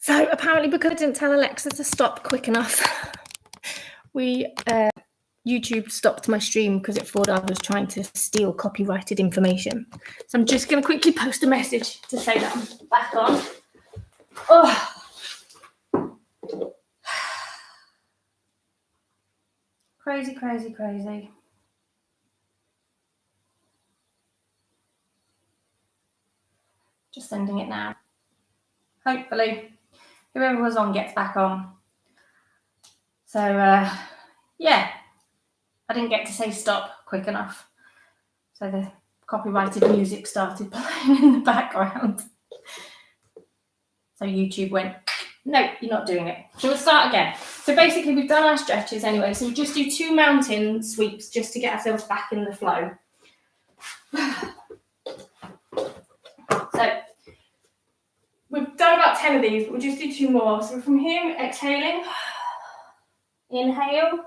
So apparently, because I didn't tell Alexa to stop quick enough, YouTube stopped my stream because it thought I was trying to steal copyrighted information. So I'm just going to quickly post a message to say that I'm back on. Oh. Crazy, crazy, crazy. Just sending it now. Hopefully, whoever was on gets back on. So, yeah, I didn't get to say stop quick enough. So the copyrighted music started playing in the background. So YouTube went, no, you're not doing it. So we'll start again. So basically we've done our stretches anyway. So we just do 2 mountain sweeps just to get ourselves back in the flow. So we've done about 10 of these, but we'll just do 2 more. So from here, exhaling, inhale,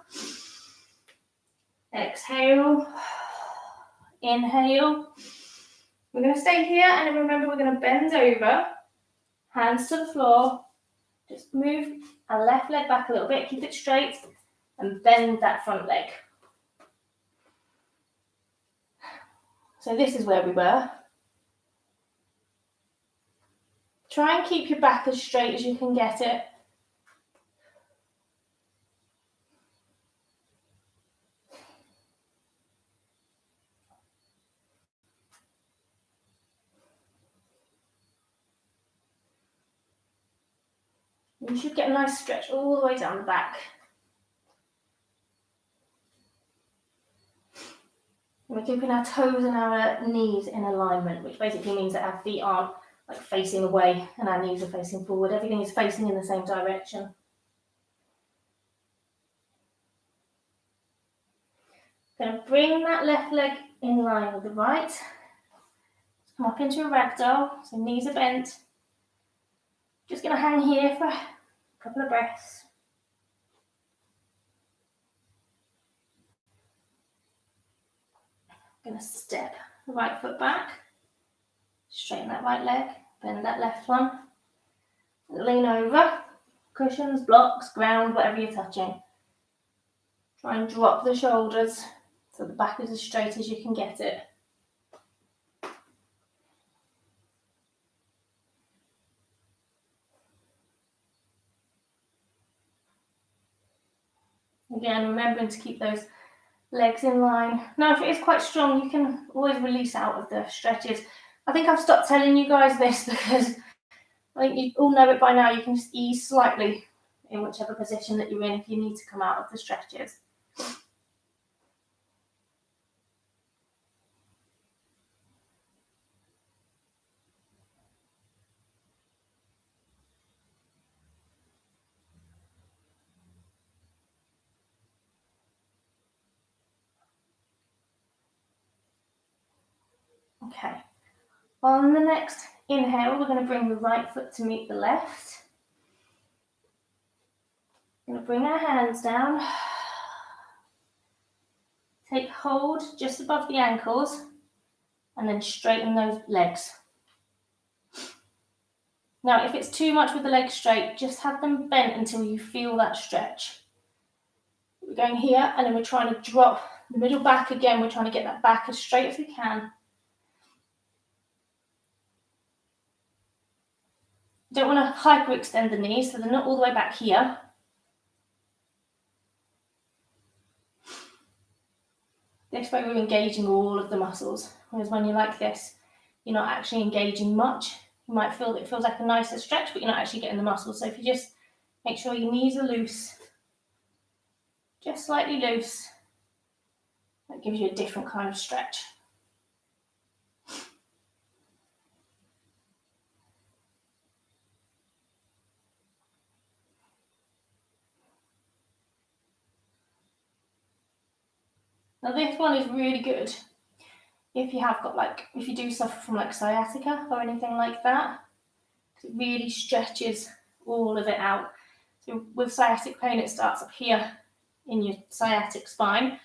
exhale, inhale. We're going to stay here, and then remember we're going to bend over, hands to the floor. Just move our left leg back a little bit, keep it straight, and bend that front leg. So this is where we were. Try and keep your back as straight as you can get it. You should get a nice stretch all the way down the back. We're keeping our toes and our knees in alignment, which basically means that our feet aren't like facing away and our knees are facing forward. Everything is facing in the same direction. Going to bring that left leg in line with the right. Come up into a ragdoll, so knees are bent. Just going to hang here for a couple of breaths. Going to step the right foot back, straighten that right leg, bend that left one, lean over, cushions, blocks, ground, whatever you're touching. Try and drop the shoulders so the back is as straight as you can get it. Again, remembering to keep those legs in line. Now, if it is quite strong, you can always release out of the stretches. I think I've stopped telling you guys this because I think you all know it by now. You can just ease slightly in whichever position that you're in if you need to come out of the stretches. Okay, on the next inhale, we're going to bring the right foot to meet the left. We're going to bring our hands down. Take hold just above the ankles and then straighten those legs. Now, if it's too much with the legs straight, just have them bent until you feel that stretch. We're going here and then we're trying to drop the middle back again. We're trying to get that back as straight as we can. Don't want to hyperextend the knees so they're not all the way back here. This way we're engaging all of the muscles. Whereas when you're like this, you're not actually engaging much. You might feel that it feels like a nicer stretch, but you're not actually getting the muscles. So if you just make sure your knees are loose, just slightly loose, that gives you a different kind of stretch. Now this one is really good if you have got if you do suffer from sciatica or anything like that. It really stretches all of it out. So with sciatic pain, it starts up here in your sciatic spine,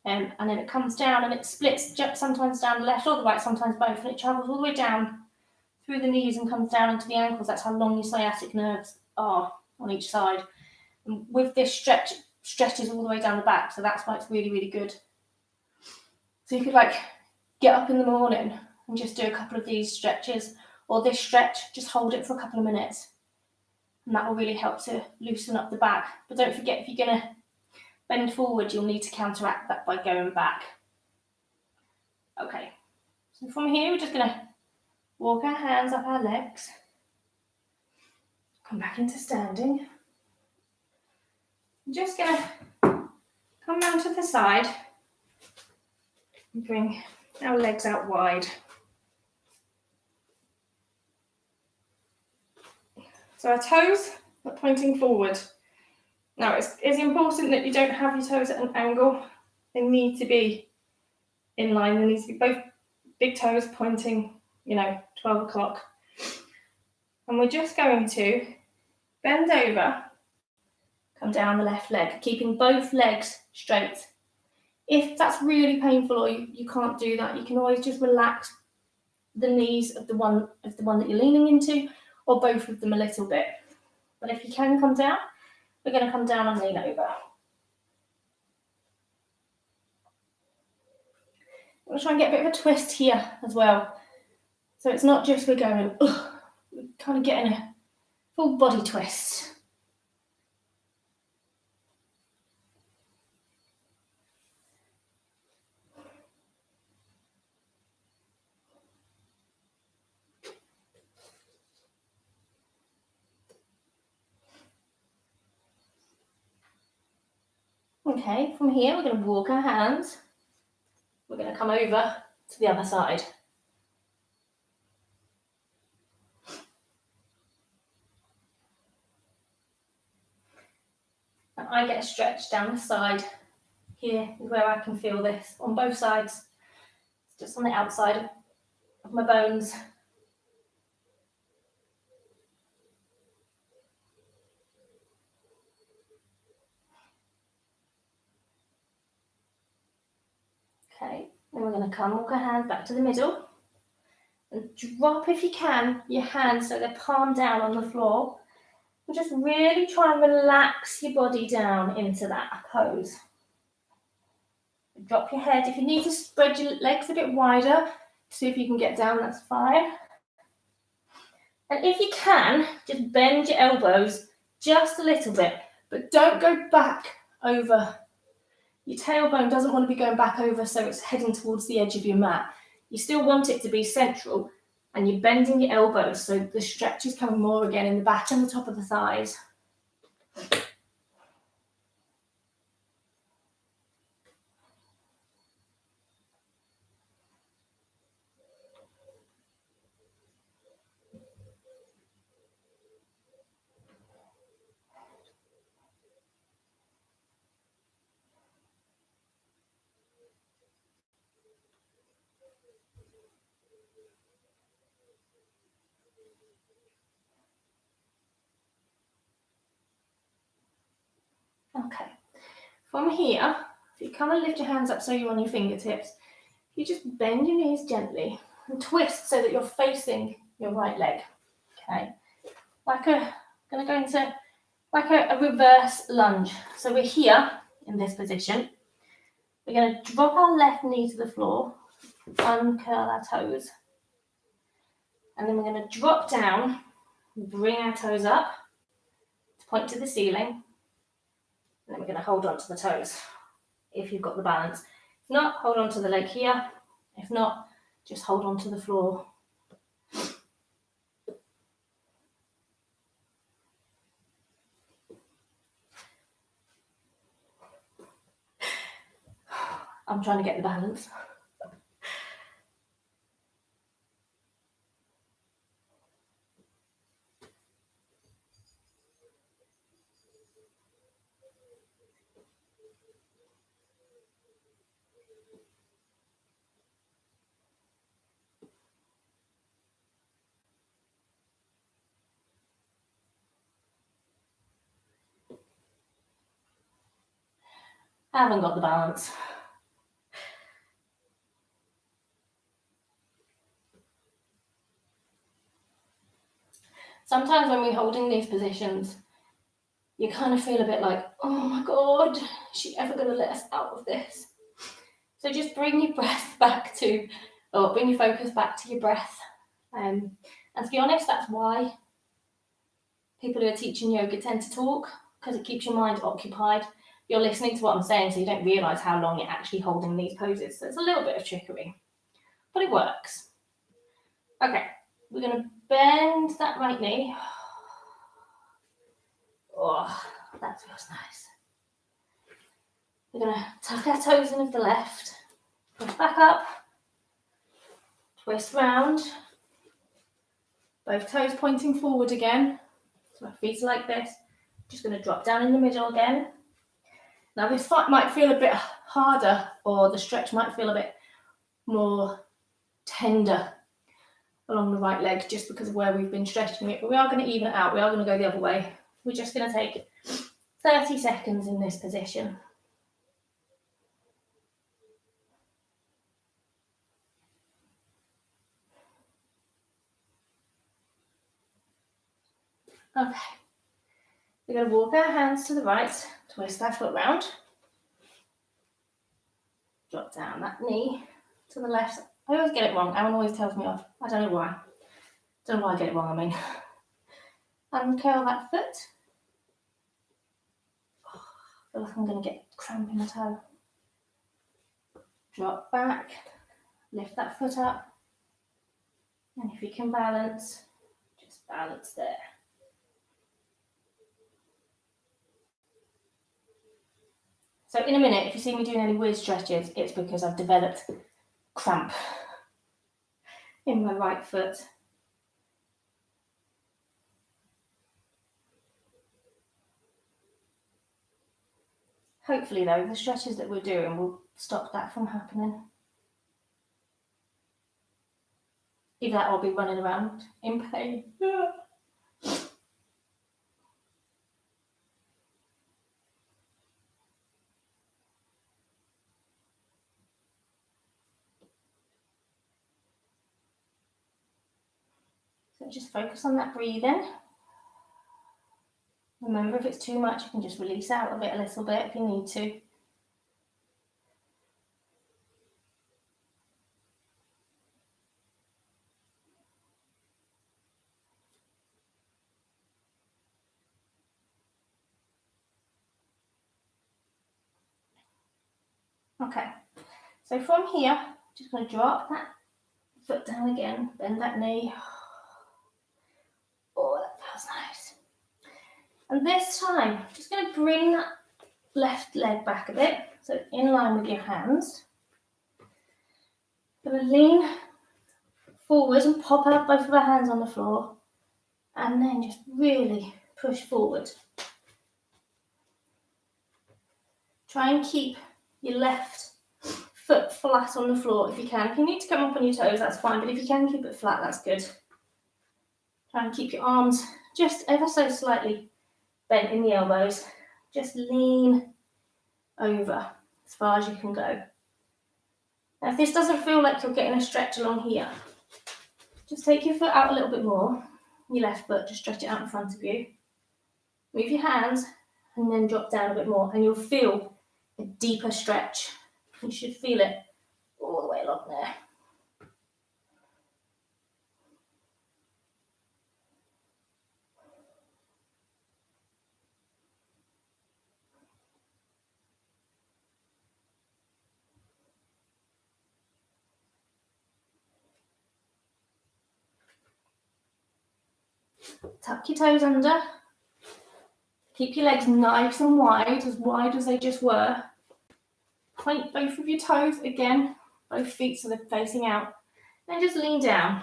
and then it comes down and it splits sometimes down the left or the right, sometimes both, and it travels all the way down through the knees and comes down into the ankles. That's how long your sciatic nerves are on each side. And with this stretches all the way down the back, so that's why it's really, really good. So you could like get up in the morning and just do a couple of these stretches, or this stretch, just hold it for a couple of minutes. And that will really help to loosen up the back. But don't forget, if you're going to bend forward, you'll need to counteract that by going back. Okay, so from here, we're just going to walk our hands up our legs, come back into standing. I'm just going to come round to the side and bring our legs out wide. So our toes are pointing forward. Now it's important that you don't have your toes at an angle. They need to be in line. There needs to be both big toes pointing, 12 o'clock. And we're just going to bend over, come down the left leg, keeping both legs straight. If that's really painful or you can't do that, you can always just relax the knees of the one that you're leaning into, or both of them a little bit. But if you can come down, we're going to come down and lean over. I'm going to try and get a bit of a twist here as well. So it's not just we're going, we're kind of getting a full body twist. Okay, from here we're going to walk our hands. We're going to come over to the other side. And I get a stretch down the side. Here is where I can feel this on both sides. It's just on the outside of my bones. Okay, then we're going to walk our hands back to the middle and drop, if you can, your hands so they're palm down on the floor. And just really try and relax your body down into that pose. Drop your head. If you need to spread your legs a bit wider, see if you can get down, that's fine. And if you can, just bend your elbows just a little bit, but don't go back over. Your tailbone doesn't want to be going back over so it's heading towards the edge of your mat. You still want it to be central, and you're bending your elbows so the stretch is coming more again in the back and the top of the thighs. Okay, from here, if you come and lift your hands up so you're on your fingertips, you just bend your knees gently and twist so that you're facing your right leg. Okay, gonna go into like a reverse lunge. So we're here in this position. We're gonna drop our left knee to the floor, uncurl our toes, and then we're gonna drop down, bring our toes up to point to the ceiling. And then we're going to hold on to the toes if you've got the balance. If not, hold on to the leg here. If not, just hold on to the floor. I'm trying to get the balance. I haven't got the balance. Sometimes when we're holding these positions, you kind of feel a bit like, oh my God, is she ever going to let us out of this? So just bring your breath back to, or bring your focus back to your breath. And to be honest, that's why people who are teaching yoga tend to talk, because it keeps your mind occupied. You're listening to what I'm saying, so you don't realise how long you're actually holding these poses. So it's a little bit of trickery, but it works. Okay, we're going to bend that right knee. Oh, that feels nice. We're going to tuck our toes in of the left, push back up, twist round, both toes pointing forward again. So my feet are like this. Just going to drop down in the middle again. Now this might feel a bit harder, or the stretch might feel a bit more tender along the right leg just because of where we've been stretching it, but we are going to even it out. We are going to go the other way. We're just going to take 30 seconds in this position. Okay, we're going to walk our hands to the right, twist our foot round, drop down that knee to the left. I always get it wrong. Aaron always tells me off. I don't know why. Don't know why I get it wrong, I mean. Uncurl that foot. I feel like I'm going to get cramp in the toe. Drop back, lift that foot up, and if you can balance, just balance there. So in a minute, if you see me doing any weird stretches, it's because I've developed cramp in my right foot. Hopefully though, the stretches that we're doing will stop that from happening. Either that or I'll be running around in pain. So just focus on that breathing. Remember, if it's too much, you can just release out of it a little bit if you need to. Okay, so from here, just going to drop that foot down again, bend that knee. Oh, that feels nice. And this time, just going to bring that left leg back a bit, so in line with your hands. Going to lean forward and pop out both of our hands on the floor, and then just really push forward. Try and keep your left foot flat on the floor if you can. If you need to come up on your toes, that's fine, but if you can keep it flat, that's good. Try and keep your arms just ever so slightly bent in the elbows. Just lean over as far as you can go. Now, if this doesn't feel like you're getting a stretch along here, just take your foot out a little bit more, your left foot, just stretch it out in front of you. Move your hands and then drop down a bit more, and you'll feel a deeper stretch. You should feel it all the way along there. Tuck your toes under. Keep your legs nice and wide as they just were. Point both of your toes again, both feet so they're facing out. Then just lean down.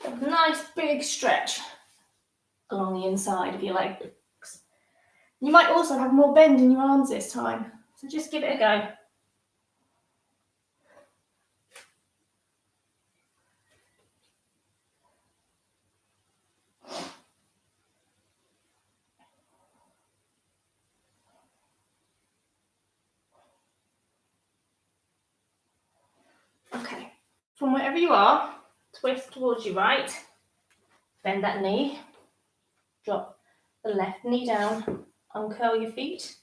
A nice big stretch along the inside of your legs. You might also have more bend in your arms this time, so just give it a go. From wherever you are, twist towards your right, bend that knee, drop the left knee down, uncurl your feet,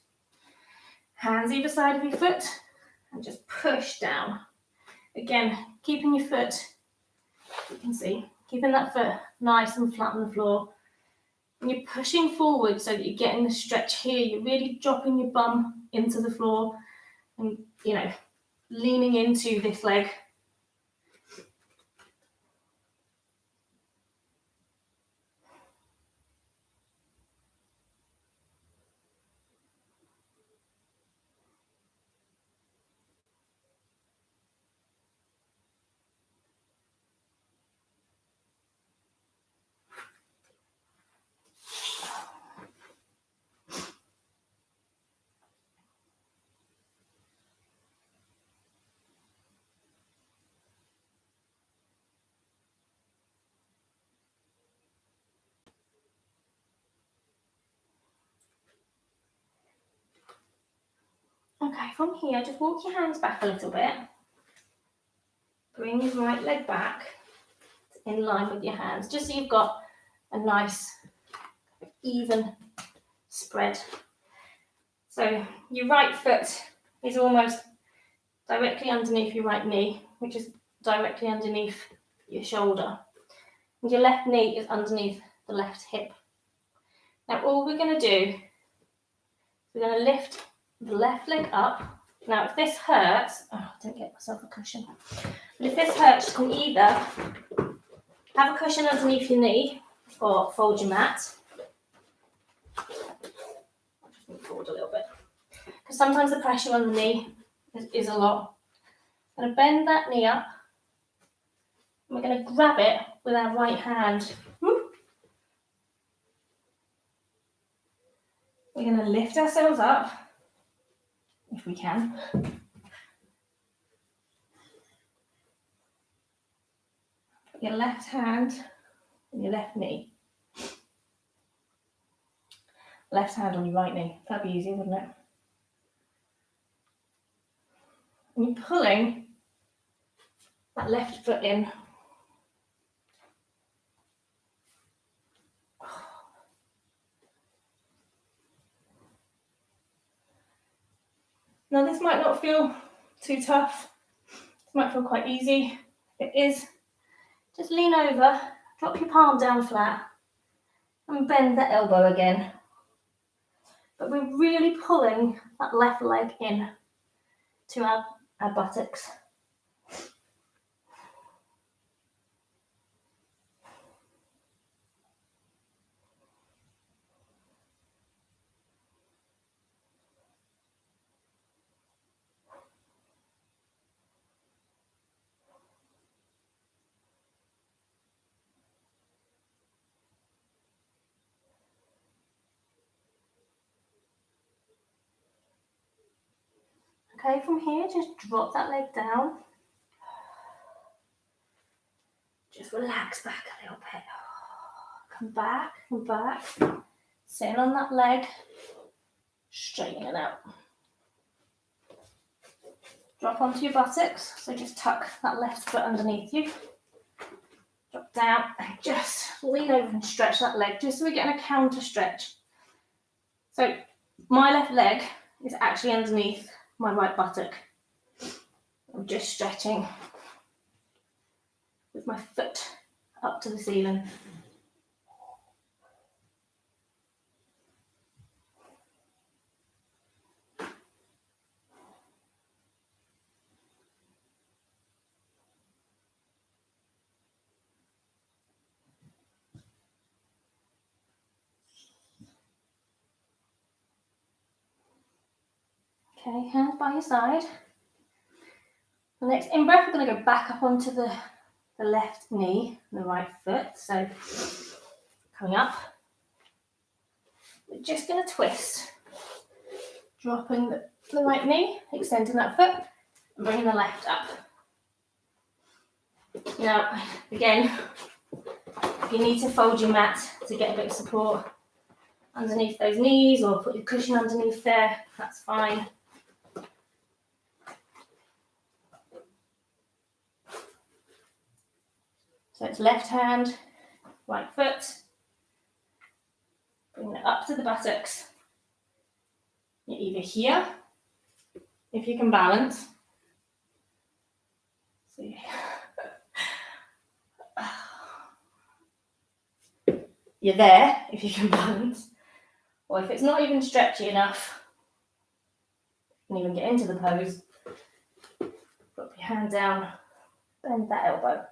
hands either side of your foot, and just push down. Again, keeping your foot, you can see, keeping that foot nice and flat on the floor. And you're pushing forward so that you're getting the stretch here. You're really dropping your bum into the floor and, you know, leaning into this leg. Okay, from here, just walk your hands back a little bit. Bring your right leg back in line with your hands, just so you've got a nice, even spread. So your right foot is almost directly underneath your right knee, which is directly underneath your shoulder. And your left knee is underneath the left hip. Now all we're going to do, we're going to lift the left leg up. Now if this hurts, oh, I didn't get myself a cushion. But if this hurts, you can either have a cushion underneath your knee or fold your mat. I'll just move forward a little bit. Because sometimes the pressure on the knee is a lot. I'm going to bend that knee up. And we're going to grab it with our right hand. We're going to lift ourselves up, if we can. Put your left hand on your left knee. Left hand on your right knee. That'd be easier, wouldn't it? And you're pulling that left foot in. Now this might not feel too tough. This might feel quite easy. It is. Just lean over, drop your palm down flat, and bend the elbow again. But we're really pulling that left leg in to our buttocks. Okay, from here, just drop that leg down. Just relax back a little bit. Come back, come back. Sit on that leg. Straighten it out. Drop onto your buttocks. So just tuck that left foot underneath you. Drop down and just lean over and stretch that leg, just so we're getting a counter stretch. So my left leg is actually underneath my right buttock. I'm just stretching with my foot up to the ceiling. Okay, hands by your side. The next in-breath, we're going to go back up onto the left knee and the right foot. So coming up, we're just going to twist. Dropping the right knee, extending that foot, and bringing the left up. Now, again, if you need to fold your mat to get a bit of support underneath those knees or put your cushion underneath there, that's fine. So it's left hand, right foot, bring it up to the buttocks. You're either here, if you can balance. So you're there, if you can balance. Or if it's not even stretchy enough, you can even get into the pose. Put your hand down, bend that elbow.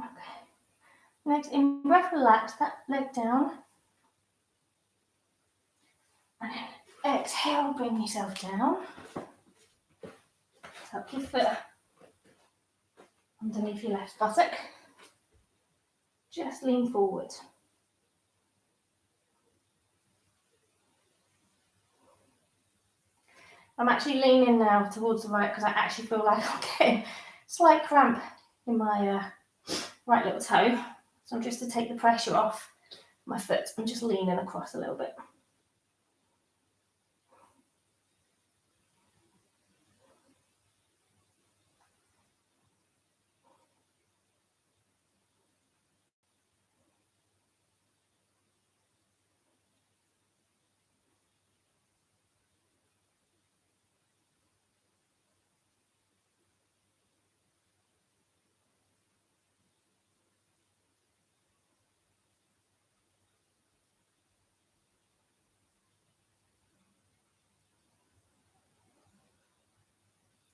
Okay. Next in breath, relax that leg down. And then exhale, bring yourself down. Tuck your foot underneath your left buttock. Just lean forward. I'm actually leaning now towards the right because I actually feel like I'm getting a slight cramp in my right little toe. So just to take the pressure off my foot, I'm just leaning across a little bit.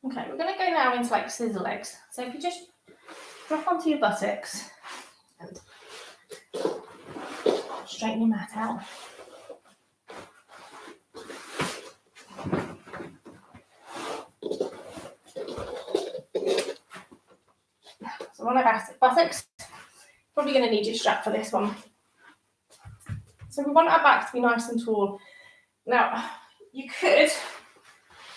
Okay, we're going to go now into like scissor legs. So if you just drop onto your buttocks and straighten your mat out. So on our buttocks, probably going to need your strap for this one. So we want our back to be nice and tall. Now, you could,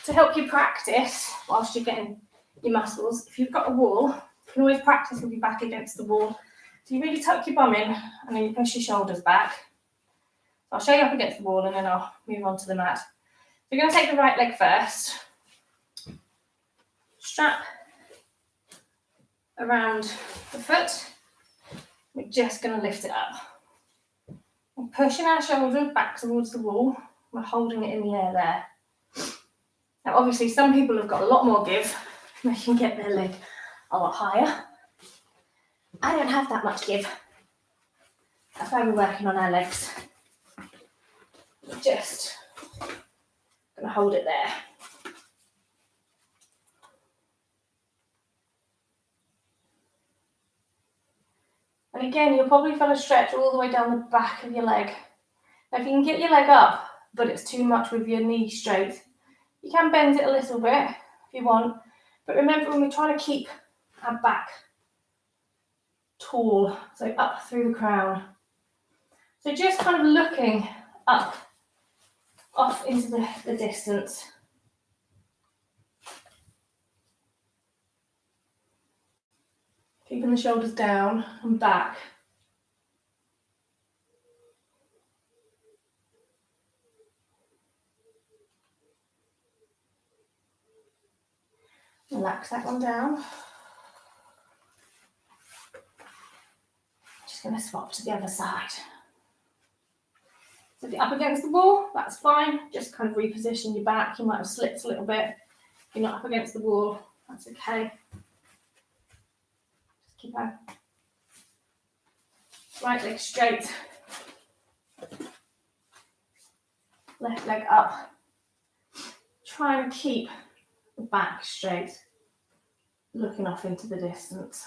to help you practice whilst you're getting your muscles, if you've got a wall, you can always practice with your back against the wall. So you really tuck your bum in and then you push your shoulders back. So I'll show you up against the wall and then I'll move on to the mat. So you're going to take the right leg first. Strap around the foot. We're just going to lift it up. We're pushing our shoulder back towards the wall. We're holding it in the air there. Now, obviously, some people have got a lot more give. They can get their leg a lot higher. I don't have that much give. That's why we're working on our legs. We're just going to hold it there. And again, you'll probably feel a stretch all the way down the back of your leg. Now, if you can get your leg up, but it's too much with your knee straight, you can bend it a little bit if you want. But remember, when we're trying to keep our back tall, so up through the crown. So just kind of looking up, off into the distance. Keeping the shoulders down and back. Relax that one down. Just going to swap to the other side. So if you're up against the wall, that's fine. Just kind of reposition your back. You might have slipped a little bit. If you're not up against the wall, that's okay. Just keep our right leg straight. Left leg up. Try and keep the back straight, looking off into the distance.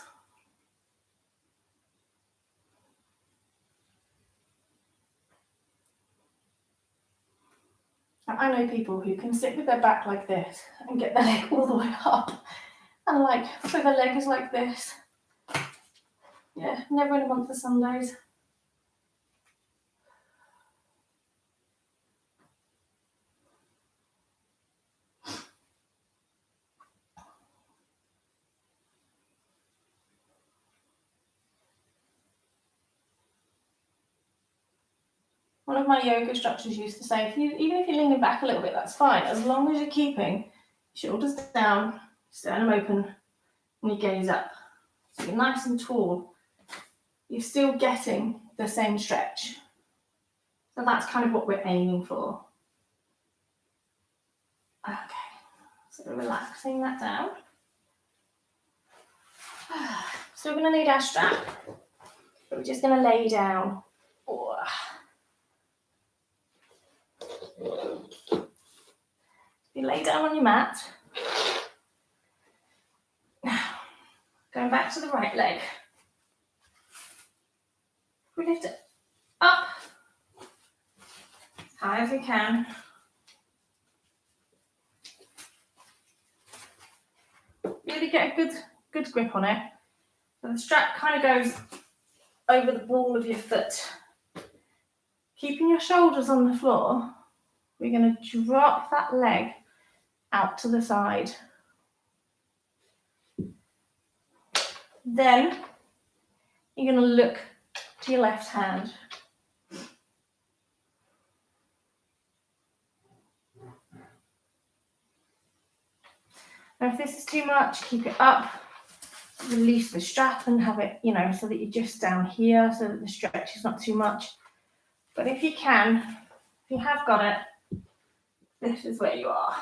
And I know people who can sit with their back like this and get their leg all the way up. And like, so their leg is like this. Yeah, never in a month for some days. One of my yoga instructors used to say, even if you're leaning back a little bit, that's fine, as long as you're keeping shoulders down, sternum open, and you gaze up. So you're nice and tall. You're still getting the same stretch. So that's kind of what we're aiming for. Okay, so relaxing that down. So we're going to need our strap, but we're just going to lay down. You lay down on your mat. Now, going back to the right leg. We lift it up as high as we can. Really get a good grip on it. So the strap kind of goes over the ball of your foot. Keeping your shoulders on the floor, we're going to drop that leg out to the side. Then you're going to look to your left hand. Now if this is too much, keep it up. Release the strap and have it, so that you're just down here so that the stretch is not too much. But if you can, if you have got it, this is where you are.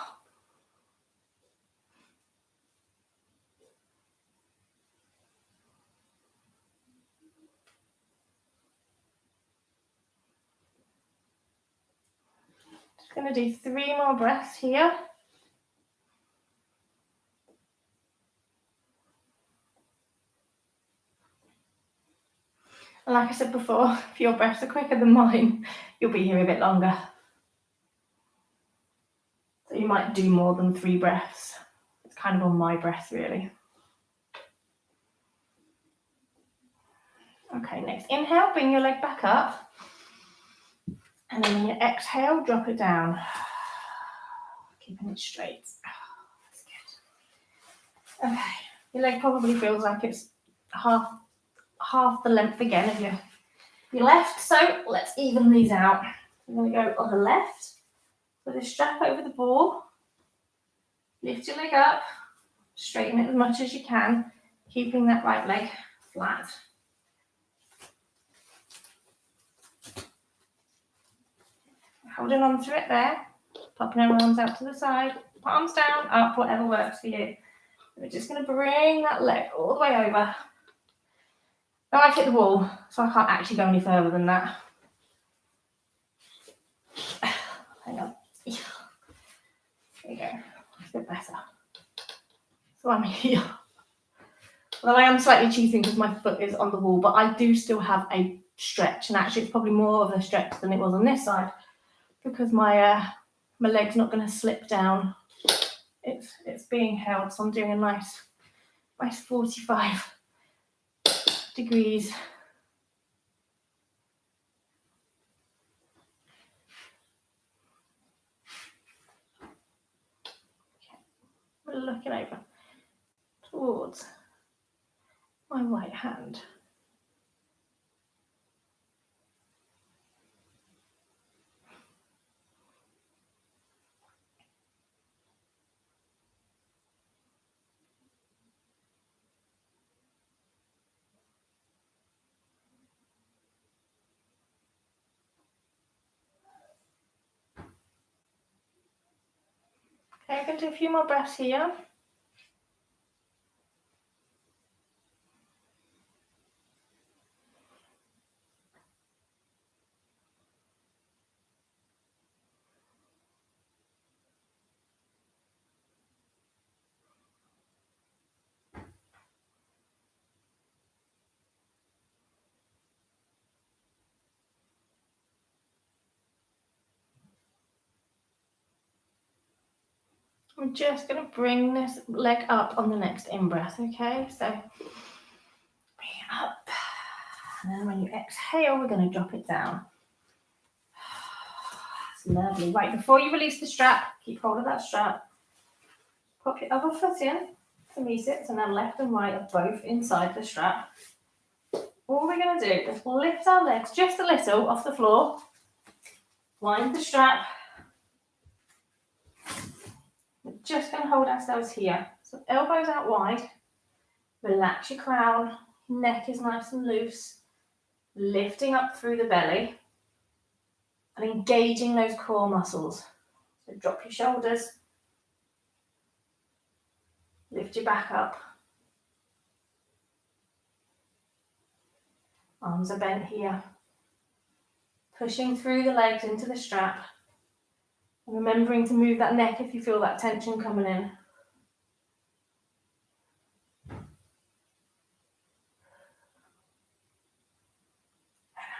Just going to do 3 more breaths here. And like I said before, if your breaths are quicker than mine, you'll be here a bit longer. So you might do more than 3 breaths. It's kind of on my breath, really. Okay, next inhale, bring your leg back up. And then when you exhale, drop it down. Keeping it straight. That's good. Okay, your leg probably feels like it's half the length again of your left. So let's even these out. I'm going to go on the left. Put a strap over the ball. Lift your leg up. Straighten it as much as you can, keeping that right leg flat. Holding on to it there. Popping our arms out to the side. Palms down, up, whatever works for you. We're just going to bring that leg all the way over. Now I've hit the wall, so I can't actually go any further than that. Hang on. There you go. It's a bit better. So I'm here. Well, I am slightly cheating because my foot is on the wall, but I do still have a stretch, and actually it's probably more of a stretch than it was on this side because my leg's not going to slip down. It's being held, so I'm doing a nice 45 degrees. Okay. We're looking over towards my right hand. Okay, I'm going to do a few more breaths here. I'm just going to bring this leg up on the next in-breath, okay? So bring it up. And then when you exhale, we're going to drop it down. That's lovely. Right, before you release the strap, keep hold of that strap. Pop your other foot in to meet it. So now left and right are both inside the strap. All we're going to do is lift our legs just a little off the floor. Wind the strap. We're just going to hold ourselves here. So elbows out wide. Relax your crown. Neck is nice and loose. Lifting up through the belly. And engaging those core muscles. So drop your shoulders. Lift your back up. Arms are bent here. Pushing through the legs into the strap. And remembering to move that neck if you feel that tension coming in.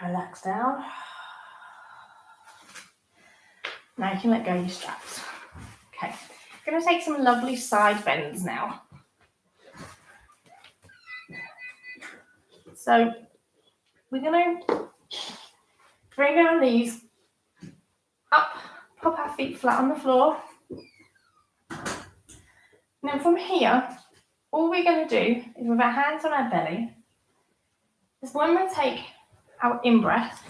And relax down. Now you can let go of your straps. Okay, we're going to take some lovely side bends now. So we're going to bring our knees up, pop our feet flat on the floor. And then from here, all we're going to do is with our hands on our belly, is when we take our in-breath,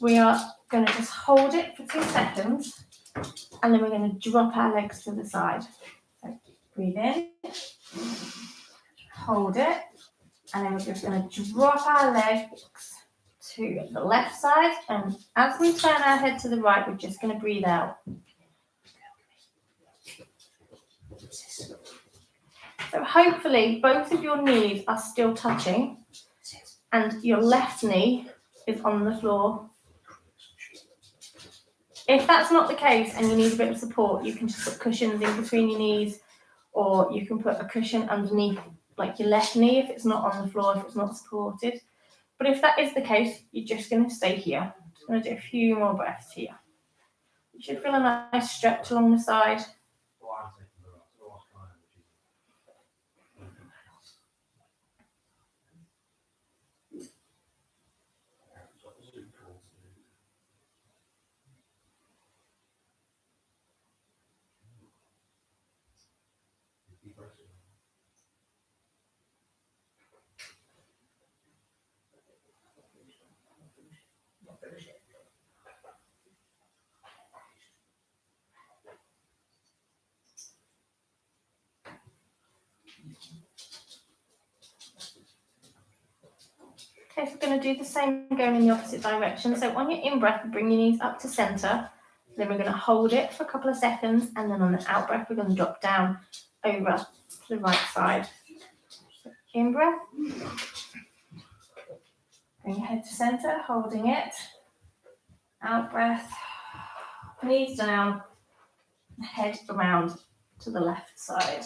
we are going to just hold it for 2 seconds, and then we're going to drop our legs to the side. So breathe in, hold it, and then we're just going to drop our legs to the left side, and as we turn our head to the right, we're just going to breathe out. So hopefully both of your knees are still touching and your left knee is on the floor. If that's not the case and you need a bit of support, you can just put cushions in between your knees, or you can put a cushion underneath like your left knee if it's not on the floor, if it's not supported. But if that is the case, you're just going to stay here. I'm just going to do a few more breaths here. You should feel a nice stretch along the side. Okay, so we're going to do the same going in the opposite direction. So on your in-breath, bring your knees up to centre. Then we're going to hold it for a couple of seconds. And then on the out-breath, we're going to drop down over to the right side. So in-breath. Bring your head to centre, holding it. Out-breath. Knees down. Head around to the left side.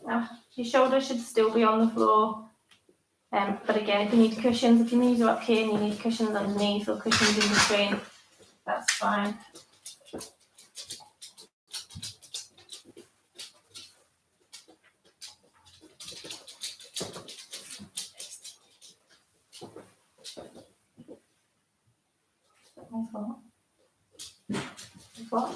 Now, your shoulders should still be on the floor. But again, if you need cushions, if your knees are up here and you need cushions underneath or cushions in between, that's fine. What?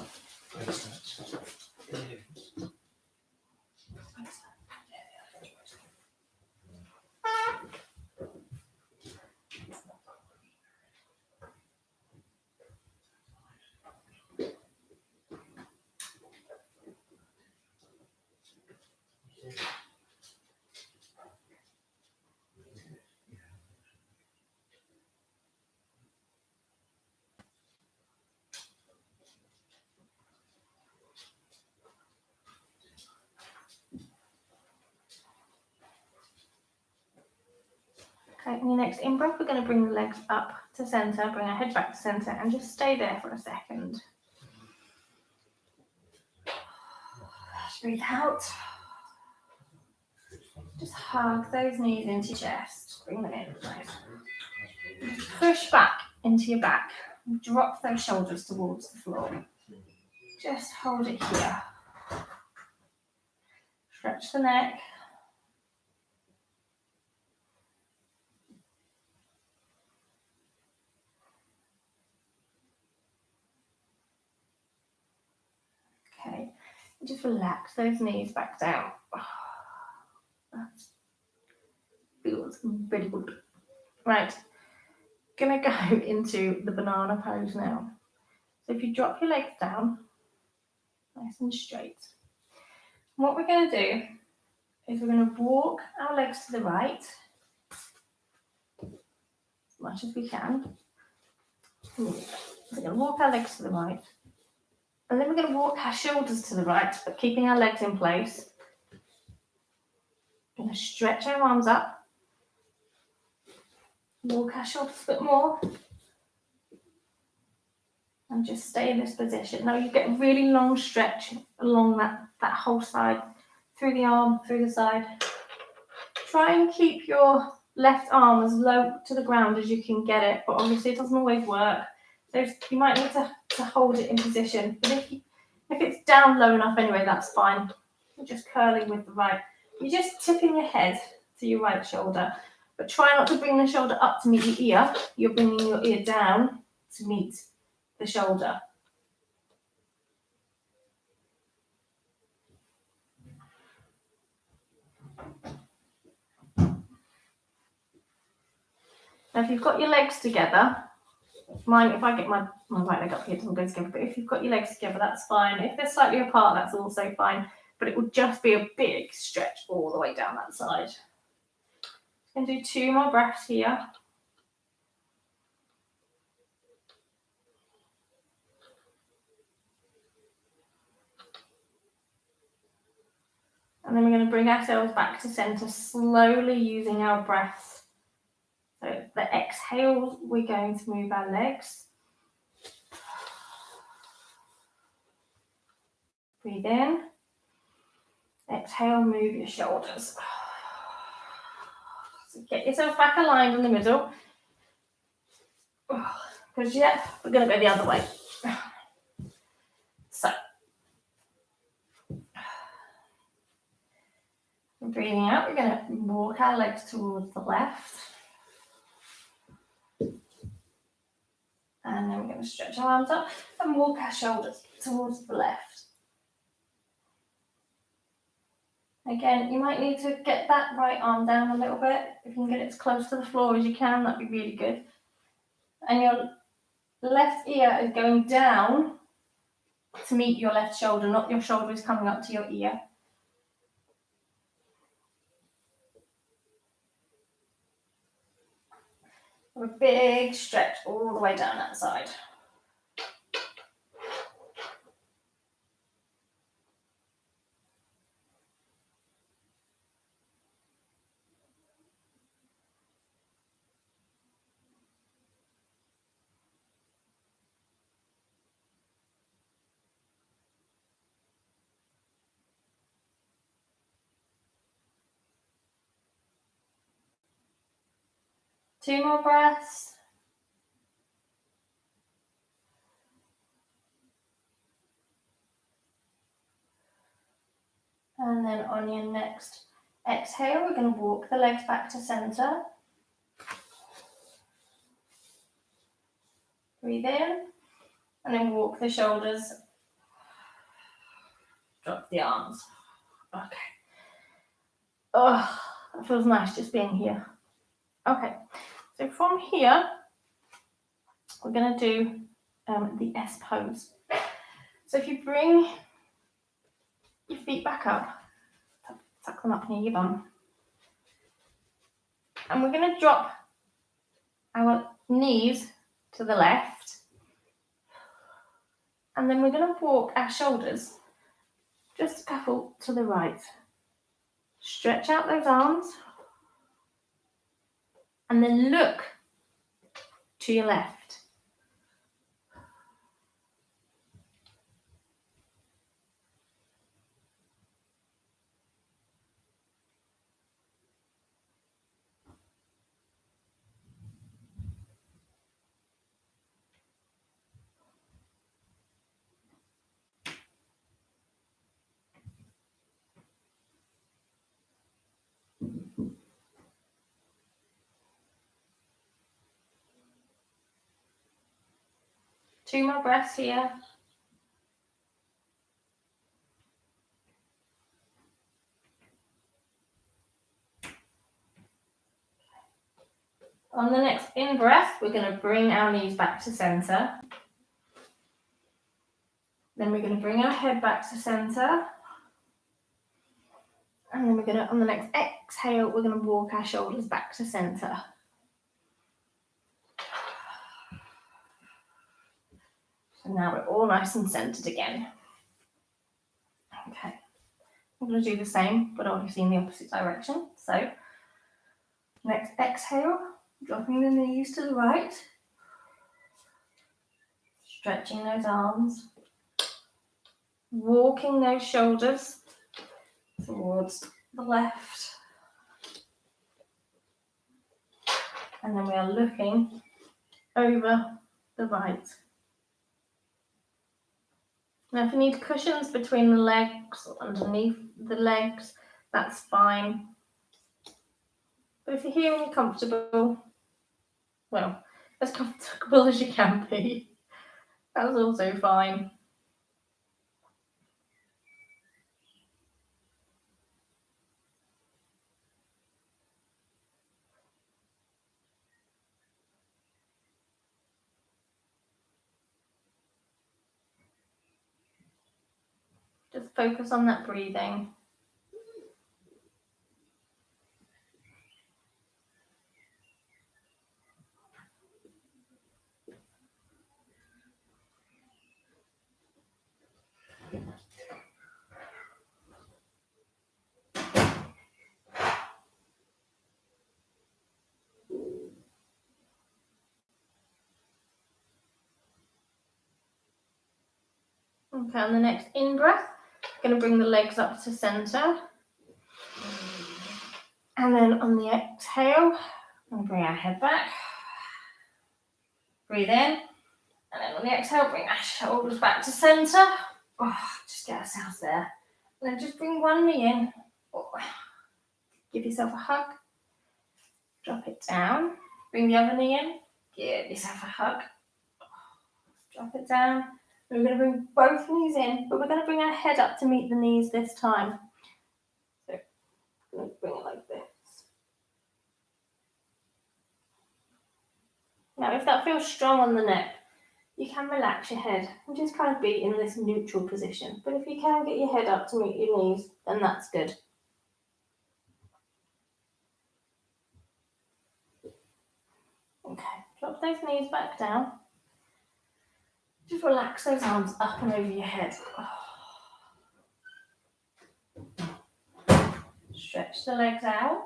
Okay, in your next in-breath, we're going to bring the legs up to centre, bring our head back to centre, and just stay there for a second. Breathe out. Just hug those knees into your chest. Bring them in. Nice. Push back into your back. Drop those shoulders towards the floor. Just hold it here. Stretch the neck. Okay, just relax those knees back down. That feels really good. Right, gonna go into the banana pose now. So if you drop your legs down, nice and straight. What we're gonna do is we're gonna walk our legs to the right, as much as we can. We're gonna walk our legs to the right. And then we're going to walk our shoulders to the right, but keeping our legs in place. We're going to stretch our arms up. Walk our shoulders a bit more. And just stay in this position. Now you get a really long stretch along that whole side. Through the arm, through the side. Try and keep your left arm as low to the ground as you can get it. But obviously it doesn't always work. So you might need to hold it in position. But if it's down low enough anyway, that's fine. You're just curling with the right. You're just tipping your head to your right shoulder. But try not to bring the shoulder up to meet your ear. You're bringing your ear down to meet the shoulder. Now if you've got your legs together, mine, if I get my right leg up here, it doesn't go together. But if you've got your legs together, that's fine. If they're slightly apart, that's also fine. But it will just be a big stretch all the way down that side. I'm going to do 2 more breaths here. And then we're going to bring ourselves back to center, slowly using our breath. So the exhale, we're going to move our legs. Breathe in. Exhale, move your shoulders. So get yourself back aligned in the middle. Because we're going to go the other way. So, breathing out, we're going to walk our legs towards the left. And then we're going to stretch our arms up and walk our shoulders towards the left. Again, you might need to get that right arm down a little bit. If you can get it as close to the floor as you can, that'd be really good. And your left ear is going down to meet your left shoulder, not your shoulder is coming up to your ear. A big stretch all the way down that side. Two more breaths. And then on your next exhale, we're going to walk the legs back to center. Breathe in, and then walk the shoulders. Drop the arms. Okay. Oh, that feels nice just being here. Okay, so from here, we're going to do the S pose. So if you bring your feet back up, tuck them up near your bum. And we're going to drop our knees to the left. And then we're going to walk our shoulders just a couple to the right. Stretch out those arms. And then look to your left. 2 more breaths here. On the next in-breath, we're going to bring our knees back to center. Then we're going to bring our head back to center. And then we're going to, on the next exhale, we're going to walk our shoulders back to center. So now we're all nice and centered again. Okay. I'm going to do the same, but obviously in the opposite direction. So, next exhale, dropping the knees to the right. Stretching those arms. Walking those shoulders towards the left. And then we are looking over the right. Now if you need cushions between the legs or underneath the legs, that's fine. But if you're here and you're comfortable, well, as comfortable as you can be, that's also fine. Just focus on that breathing. Okay, on the next in-breath, going to bring the legs up to center. And then on the exhale, we'll bring our head back. Breathe in. And then on the exhale, bring our shoulders back to center. Oh, just get ourselves there. And then just bring one knee in. Oh. Give yourself a hug. Drop it down. Bring the other knee in. Give yourself a hug. Drop it down. We're going to bring both knees in, but we're going to bring our head up to meet the knees this time. So I'm going to bring it like this. Now, if that feels strong on the neck, you can relax your head and just kind of be in this neutral position. But if you can get your head up to meet your knees, then that's good. Okay, drop those knees back down. Just relax those arms up and over your head. Stretch the legs out.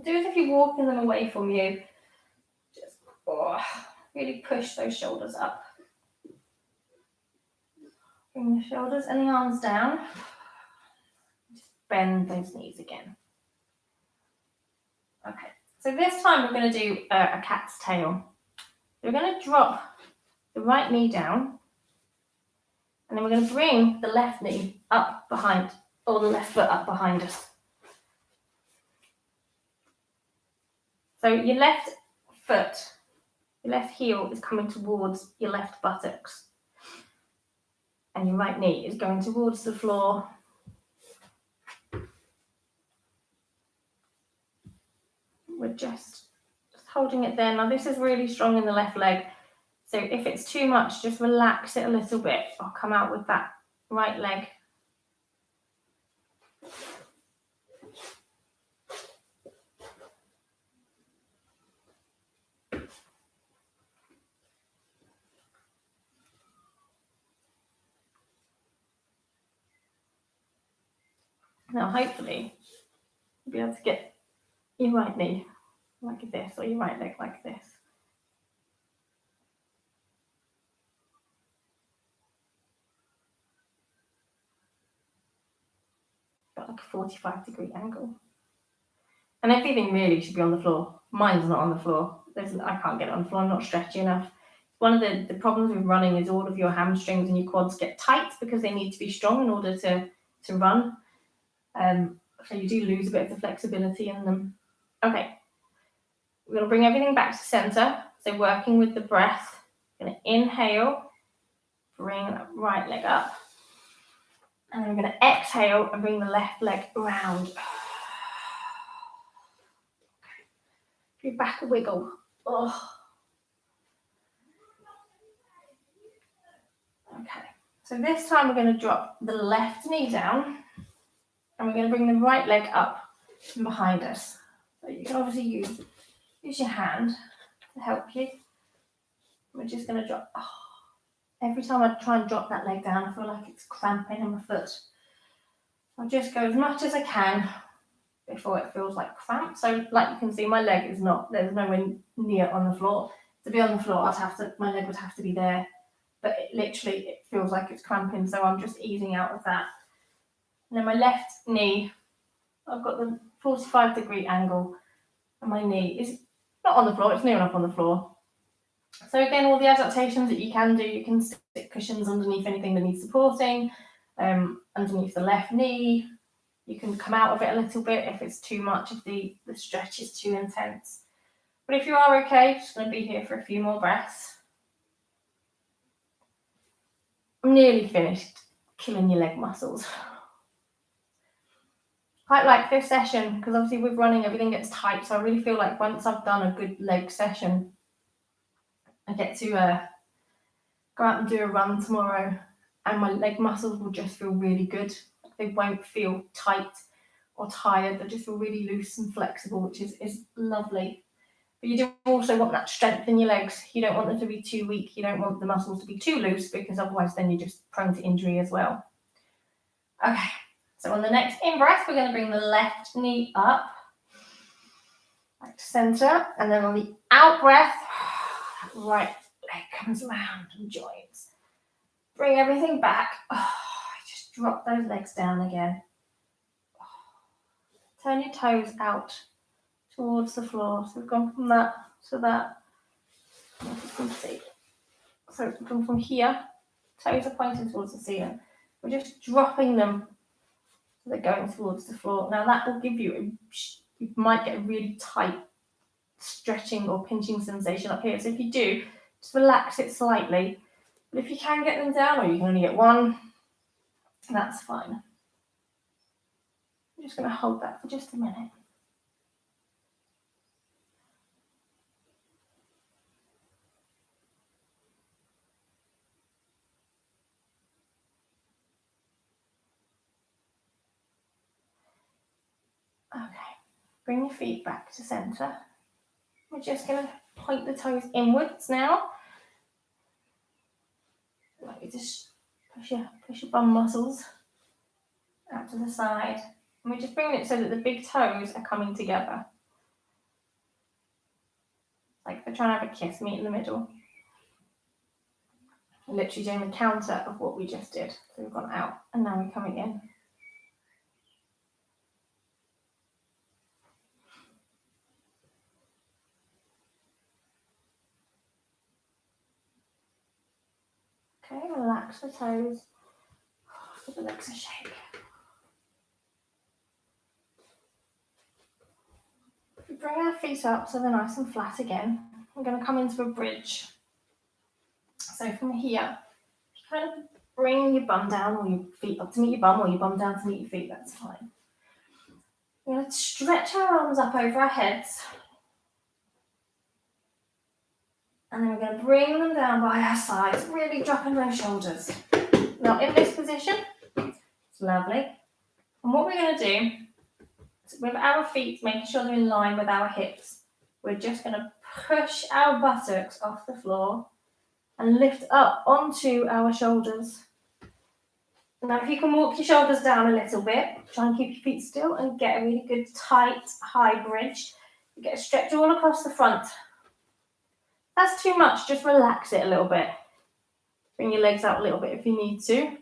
Do as if you're walking them away from you. Just really push those shoulders up. Bring the shoulders and the arms down. Just bend those knees again. Okay, so this time we're going to do a cat's tail. We're going to drop the right knee down, and then we're going to bring the left knee up behind, or the left foot up behind us. So your left foot, your left heel is coming towards your left buttocks, and your right knee is going towards the floor. We're just holding it there. Now this is really strong in the left leg, so if it's too much, just relax it a little bit. I'll come out with that right leg. Now hopefully you'll be able to get your right knee like this, or your right leg like this. Got like a 45-degree angle. And everything really should be on the floor. Mine's not on the floor. I can't get it on the floor. I'm not stretchy enough. One of the problems with running is all of your hamstrings and your quads get tight because they need to be strong in order to run. So you do lose a bit of the flexibility in them. Okay. We're going to bring everything back to center. So working with the breath, I'm going to inhale, bring that right leg up. And I'm going to exhale and bring the left leg around. Your back a wiggle. Oh. Okay, so this time we're going to drop the left knee down and we're going to bring the right leg up and behind us. So you can obviously use your hand to help you. We're just going to drop. Oh. Every time I try and drop that leg down, I feel like it's cramping in my foot. I'll just go as much as I can before it feels like cramp. So like you can see, my leg is not, there's nowhere near on the floor. To be on the floor, my leg would have to be there. But it feels like it's cramping, so I'm just easing out of that. And then my left knee, I've got the 45-degree angle, and my knee is not on the floor, it's near enough on the floor. So again, all the adaptations that you can do, you can stick cushions underneath anything that needs supporting, underneath the left knee. You can come out of it a little bit if it's too much, if the stretch is too intense. But if you are okay, just going to be here for a few more breaths. I'm nearly finished killing your leg muscles. Quite like this session because obviously with running everything gets tight, so I really feel like once I've done a good leg session, I get to go out and do a run tomorrow and my leg muscles will just feel really good. They won't feel tight or tired, they just feel really loose and flexible, which is lovely. But you do also want that strength in your legs. You don't want them to be too weak. You don't want the muscles to be too loose because otherwise then you're just prone to injury as well. Okay, so on the next in-breath, we're going to bring the left knee up, back to center, and then on the out-breath, right leg comes around and joins. Bring everything back. Just drop those legs down again. Turn your toes out towards the floor. So we've gone from that to that. As you can see. So we've gone from here, toes are pointing towards the ceiling. We're just dropping them so they're going towards the floor. Now that will give you you might get a really tight stretching or pinching sensation up here. So if you do, just relax it slightly. But if you can get them down, or you can only get one, that's fine. I'm just going to hold that for just a minute. Okay, bring your feet back to center. We're just going to point the toes inwards now. Like you just push your bum muscles out to the side. And we're just bringing it so that the big toes are coming together. Like they're trying to have a kiss, meet in the middle. We're literally doing the counter of what we just did. So we've gone out and now we're coming in. Okay, relax the toes. Give the legs a shake. We bring our feet up so they're nice and flat again. We're going to come into a bridge. So from here, you kind of bring your bum down or your feet up to meet your bum, or your bum down to meet your feet, that's fine. We're going to stretch our arms up over our heads. And then we're going to bring them down by our sides, really dropping those shoulders. Now in this position, it's lovely. And what we're going to do, is with our feet, making sure they're in line with our hips, we're just going to push our buttocks off the floor and lift up onto our shoulders. Now if you can walk your shoulders down a little bit, try and keep your feet still and get a really good tight high bridge. You get a stretch all across the front. If that's too much, just relax it a little bit. Bring your legs out a little bit if you need to.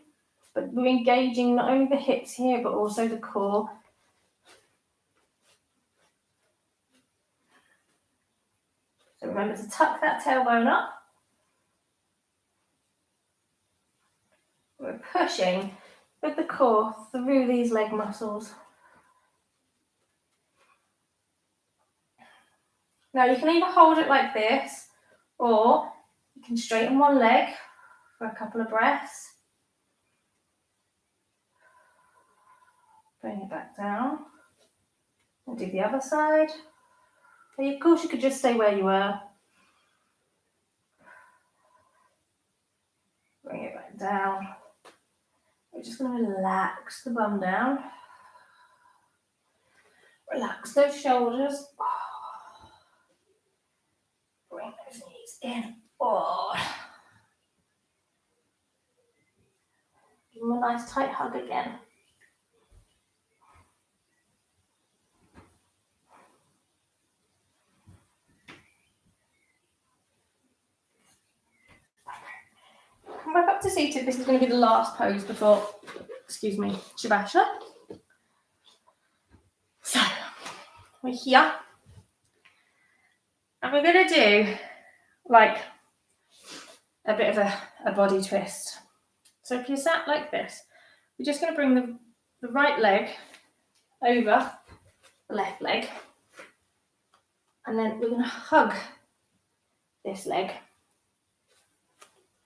But we're engaging not only the hips here, but also the core. So remember to tuck that tailbone up. We're pushing with the core through these leg muscles. Now you can either hold it like this, Or you can straighten one leg for a couple of breaths. Bring it back down. And do the other side. Of course, you could just stay where you were. Bring it back down. We're just going to relax the bum down. Relax those shoulders. Bring those knees in. Give them a nice tight hug again. Come back up to seated. This is going to be the last pose before, Shavasana. So, we're here. And we're going to do like a bit of a body twist. So if you're sat like this, we're just going to bring the right leg over the left leg. And then we're going to hug this leg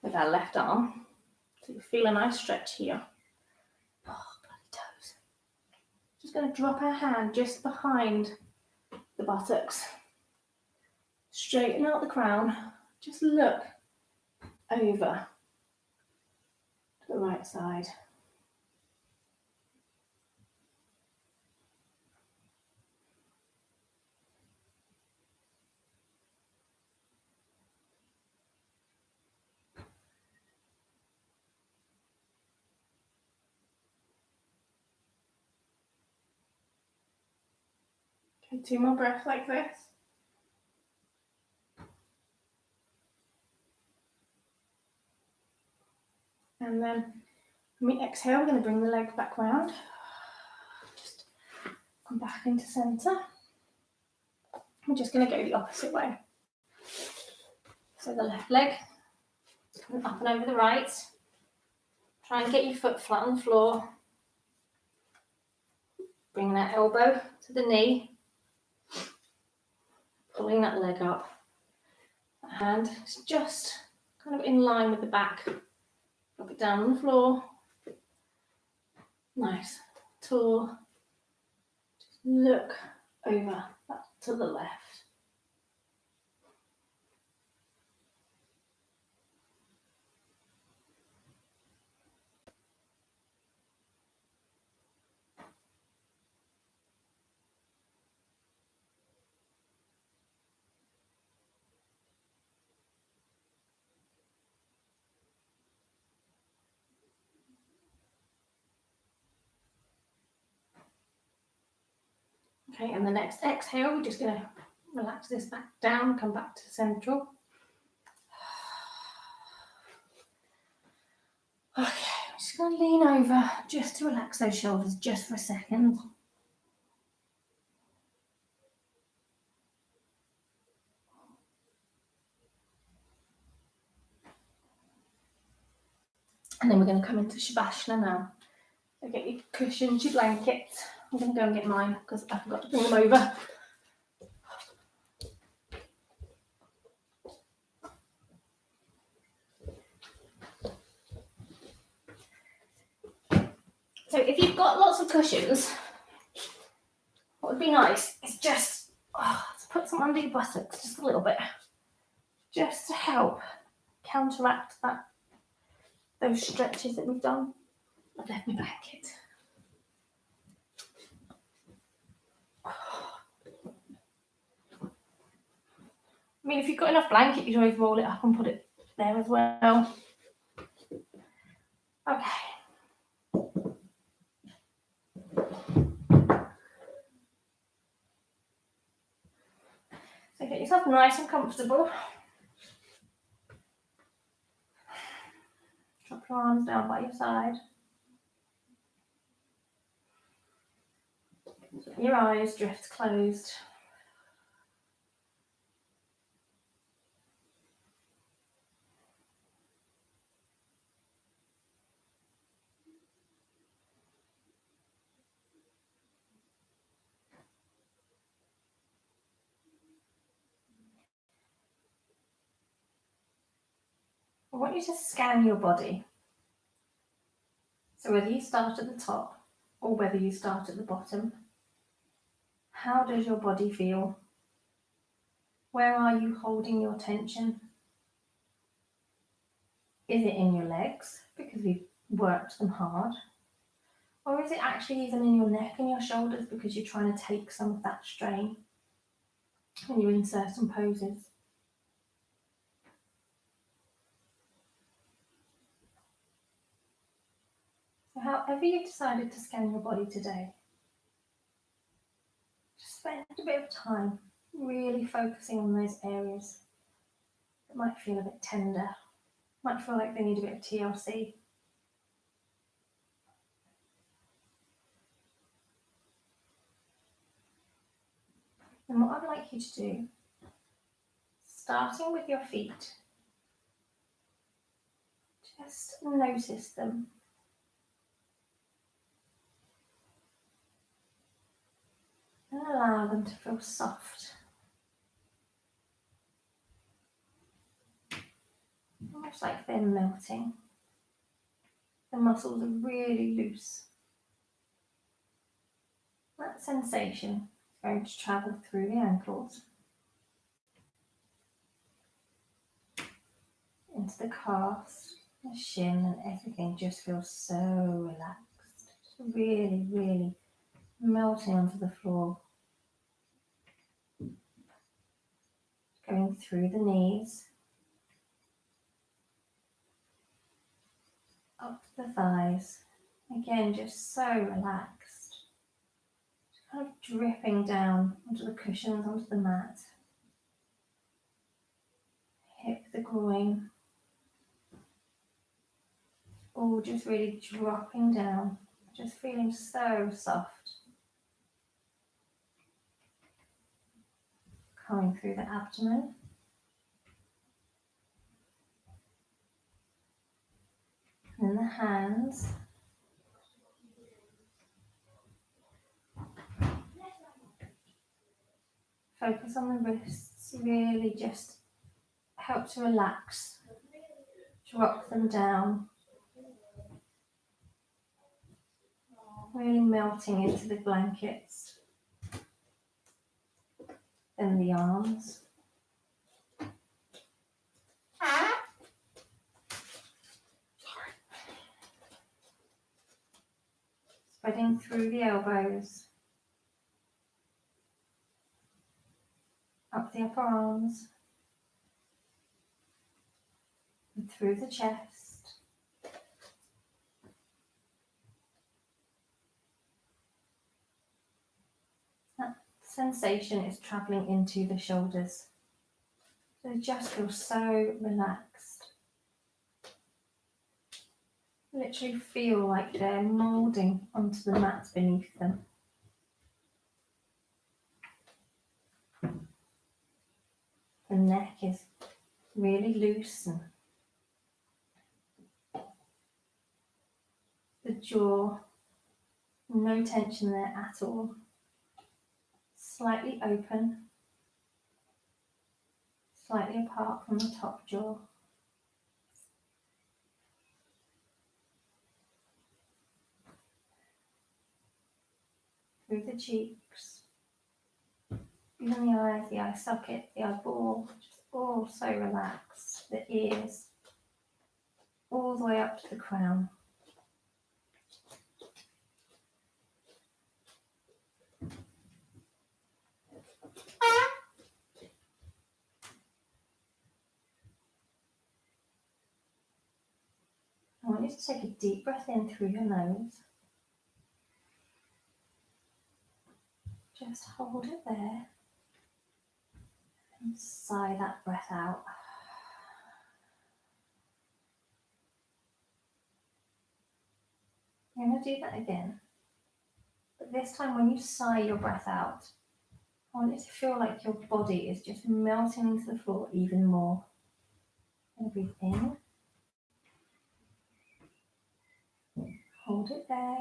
with our left arm. So you feel a nice stretch here. Oh, bloody toes. Just going to drop our hand just behind the buttocks. Straighten out the crown. Just look over to the right side. Okay, 2 more breaths like this. And then when we exhale, we're going to bring the leg back round. Just come back into centre. We're just going to go the opposite way. So the left leg, coming up and over the right. Try and get your foot flat on the floor. Bring that elbow to the knee. Pulling that leg up. That hand is just kind of in line with the back. Drop it down on the floor. Nice. Tall. Just look over that to the left. Okay, and the next exhale, we're just going to relax this back down, come back to central. Okay, I'm just going to lean over just to relax those shoulders just for a second. And then we're going to come into Shavasana now. So get your cushions, your blankets. I'm going to go and get mine because I forgot to bring them over. So if you've got lots of cushions, what would be nice is just to put some under your buttocks, just a little bit, just to help counteract those stretches that we've done. I've left my blanket. I mean, if you've got enough blanket, you can always roll it up and put it there as well. Okay. So get yourself nice and comfortable. Drop your arms down by your side. Your eyes drift closed. want you to scan your body. So whether you start at the top or whether you start at the bottom, how does your body feel? Where are you holding your tension? Is it in your legs because we've worked them hard? Or is it actually even in your neck and your shoulders because you're trying to take some of that strain when you're in certain poses? So however you've decided to scan your body today, just spend a bit of time really focusing on those areas that might feel a bit tender, might feel like they need a bit of TLC. And what I'd like you to do, starting with your feet, just notice them. And allow them to feel soft. Almost like they're melting. The muscles are really loose. That sensation is going to travel through the ankles, into the calves, the shin, and everything just feels so relaxed. Just really, really melting onto the floor. Going through the knees, up the thighs. Again, just so relaxed. Just kind of dripping down onto the cushions, onto the mat. Hip, the groin. All just really dropping down. Just feeling so soft. Coming through the abdomen. And then the hands. Focus on the wrists. Really just help to relax. Drop them down. Really melting into the blankets. Then the arms. Spreading through the elbows. Up the upper arms. And through the chest. That sensation is travelling into the shoulders. So they just feel so relaxed. Literally feel like they're moulding onto the mat beneath them. The neck is really loose and the jaw, no tension there at all. Slightly open, slightly apart from the top jaw. Through the cheeks, even the eyes, the eye socket, the eyeball, just all so relaxed. The ears, all the way up to the crown. I want you to take a deep breath in through your nose. Just hold it there and sigh that breath out. You're going to do that again. But this time when you sigh your breath out, I want it to feel like your body is just melting into the floor even more. And breathe in. Hold it there.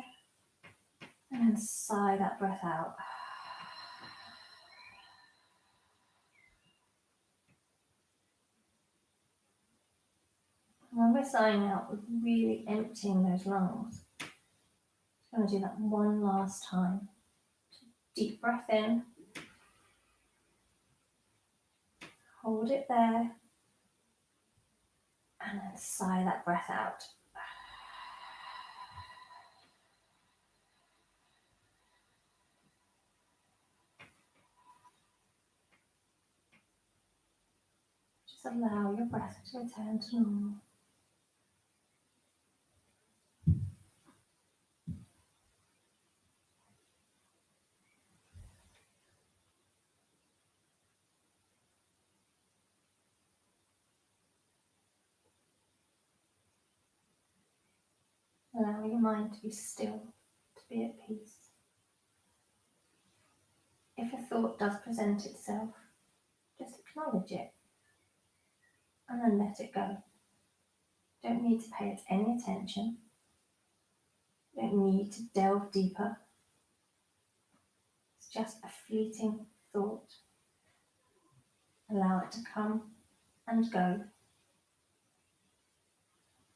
And then sigh that breath out. And when we're sighing out, we're really emptying those lungs. I'm going to do that one last time. Deep breath in. Hold it there. And then sigh that breath out. Just allow your breath to return to normal. Allow your mind to be still, to be at peace. If a thought does present itself, just acknowledge it and then let it go. Don't need to pay it any attention. Don't need to delve deeper. It's just a fleeting thought. Allow it to come and go.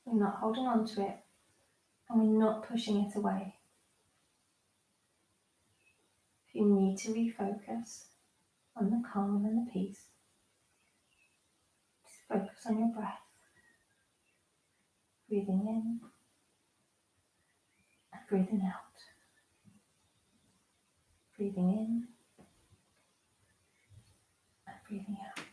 We're not holding on to it and we're not pushing it away. If you need to refocus on the calm and the peace, just focus on your breath. Breathing in and breathing out. Breathing in and breathing out.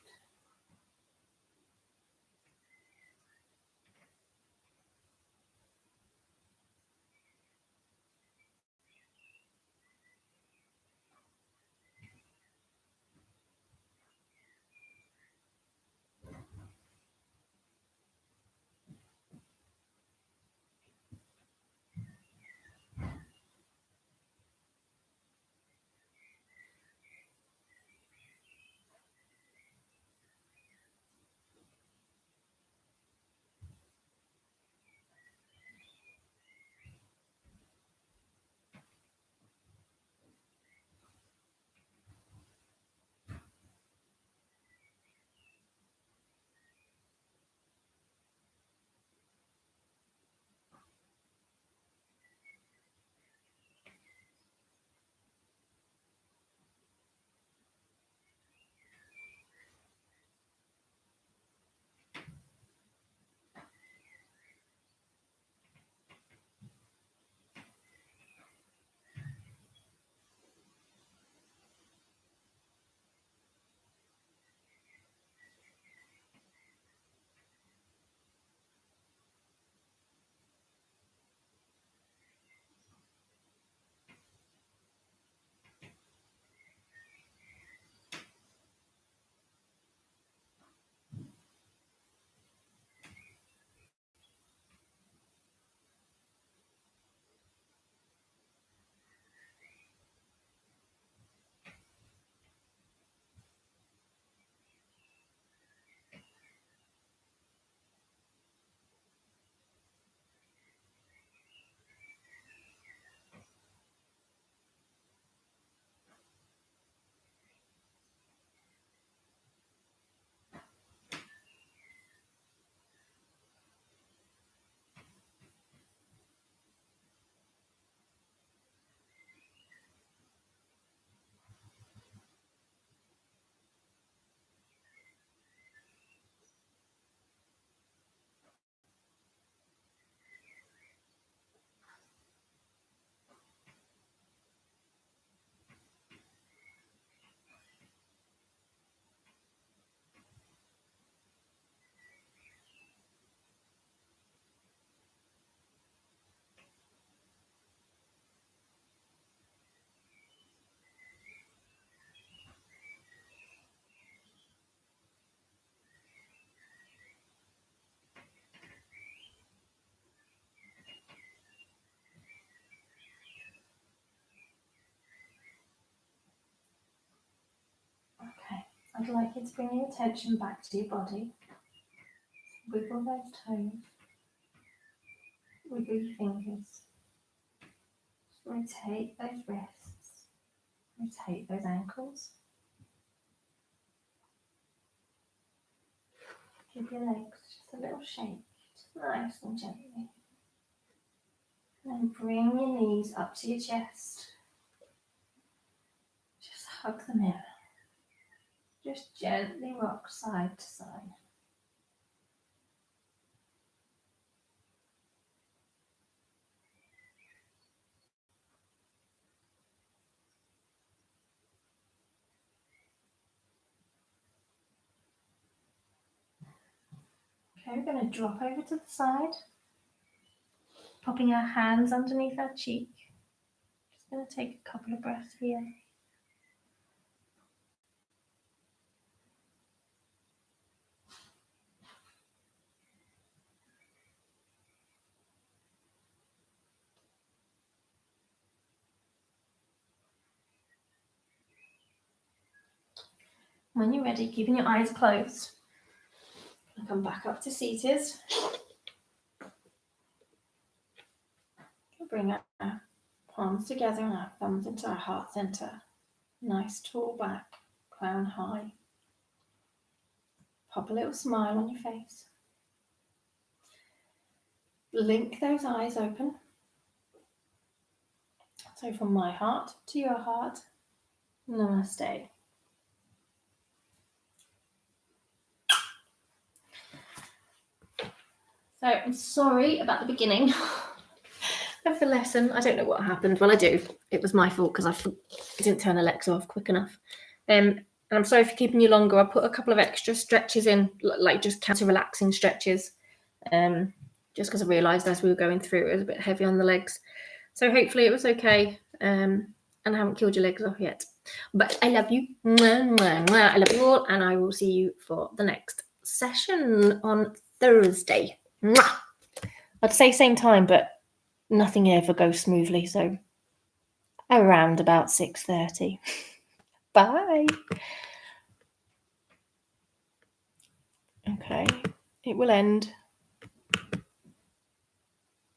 Okay, I'd like you to bring your attention back to your body. Wiggle those toes. Wiggle your fingers. Rotate those wrists. Rotate those ankles. Give your legs just a little shake nice and gently. And bring your knees up to your chest. Just hug them in. Just gently rock side to side. Okay, we're going to drop over to the side, popping our hands underneath our cheek. Just going to take a couple of breaths here. When you're ready, keeping your eyes closed, come back up to seated. Bring our palms together and our thumbs into our heart center. Nice tall back, crown high. Pop a little smile on your face. Blink those eyes open. So from my heart to your heart, namaste. So I'm sorry about the beginning of the lesson. I don't know what happened. Well, I do. It was my fault because I didn't turn Alexa off quick enough. And I'm sorry for keeping you longer. I put a couple of extra stretches in, like just counter-relaxing stretches, just because I realised as we were going through it was a bit heavy on the legs. So hopefully it was okay, and I haven't killed your legs off yet. But I love you. I love you all, and I will see you for the next session on Thursday. I'd say same time, but nothing ever goes smoothly, so around about 6:30. Bye. Okay, it will end.